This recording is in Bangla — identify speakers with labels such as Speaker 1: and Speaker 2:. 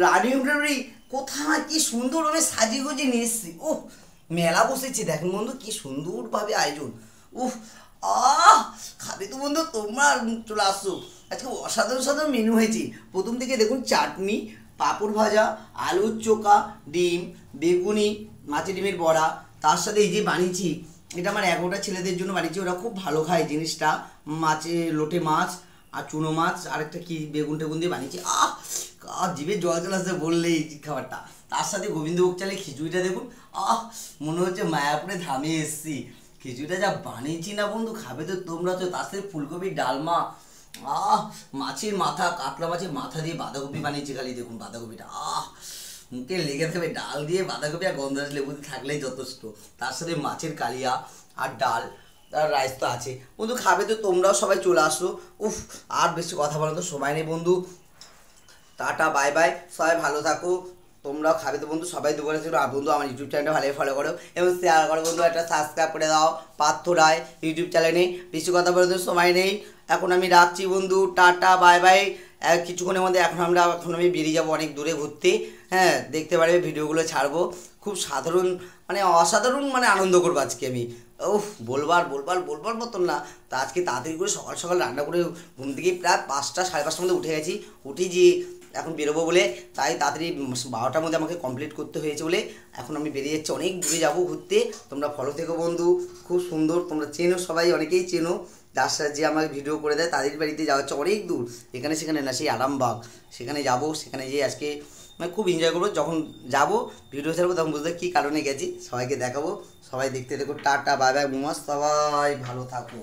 Speaker 1: রানী উঠে কোথায় কি সুন্দরভাবে সাজিয়ে গুজিয়ে নিয়ে এসছি। ওহ, মেলা বসেছে দেখুন বন্ধু, কি সুন্দরভাবে আয়োজন। উফ, আহ, খাবে তো বন্ধু তোমরা, চলে আসছো। আজকে অসাধারণ সাধারণ মেনু হয়েছে। প্রথম থেকে দেখুন চাটনি, পাঁপড় ভাজা, আলুর চোখা, ডিম, বেগুনি, মাছের ডিমের বড়া। তার সাথে এই যে বানিয়েছি, এটা আমার 11টা ছেলেদের জন্য বানিয়েছি, ওরা খুব ভালো খায় জিনিসটা। মাছের লোটে মাছ আর চুনো মাছ আর একটা কি বেগুন টেগুন দিয়ে বানিয়েছি। জিভে জল চলে আসছে বললেই খাবারটা। তার সাথে গোবিন্দভোগ চালের খিচুড়িটা দেখুন। মনে হচ্ছে মায়াপুরে ধামে এসছি। খিচুড়িটা যা বানিয়েছি না বন্ধু, খাবে তো তোমরা তো। তার সাথে ফুলকপির ডালমা, মাছের মাথা, কাতলা মাছের মাথা দিয়ে বাঁধাকপি বানিয়েছি, খালি দেখুন বাঁধাকপিটা মুখে লেগে থাকবে। ডাল দিয়ে বাঁধাকপি আর গন্ধরাজ লেবু থাকলেই যথেষ্ট। তার সাথে মাছের কালিয়া আর ডাল আর রাইস তো আছে বন্ধু। খাবে তো তোমরাও, সবাই চলে আসো। উফ, আর বেশি কথা বলার তো সময় নেই বন্ধু। টাটা, বাই বাই, সবাই ভালো থাকো। তোমরাও খাবে তো বন্ধু, সবাই দুপুরে ছিল। আর বন্ধু আমার ইউটিউব চ্যানেলটা ভালোভাবে ফলো করো এবং শেয়ার করো বন্ধু। একটা সাবস্ক্রাইব করে দাও পার্থ রায় ইউটিউব চ্যানেলে। বেশি কথা বলে তো সময় নেই, এখন আমি রাখছি বন্ধু। Tata, bye bye. কিছুক্ষণের মধ্যে এখন আমি বেরিয়ে যাবো অনেক দূরে ঘুরতে। হ্যাঁ, দেখতে পারবে ভিডিওগুলো ছাড়বো। খুব সাধারণ মানে অসাধারণ মানে আনন্দ করবো আজকে আমি। উফ, বলবার মতন না। তা আজকে তাড়াতাড়ি করে সকাল সকাল রান্না করে ঘুম থেকে প্রায় 5টা সাড়ে 5টার মধ্যে উঠে গেছি। উঠে যে এখন বেরোবো বলে, তাই তাড়াতাড়ি 12টার মধ্যে আমাকে কমপ্লিট করতে হয়েছে বলে এখন আমি বেরিয়ে যাচ্ছি। অনেক দূরে যাবো ঘুরতে। তোমরা ফলো থেকো বন্ধু, খুব সুন্দর। তোমরা চেনো সবাই, অনেকেই চেনো। যার সাথে যে আমাকে ভিডিও করে দেয় তাদের বাড়িতে যাওয়া হচ্ছে অনেক দূর, এখানে সেখানে না, সেই আরামবাগ। সেখানে যাবো, সেখানে যেয়ে আজকে মানে খুব এনজয় করবো। যখন যাবো ভিডিও ছাড়বো তখন বুঝতে কী কারণে গেছি, সবাইকে দেখাবো। সবাই দেখতে দেখো। টাটা, বাই বাই, সবাই ভালো থাকো।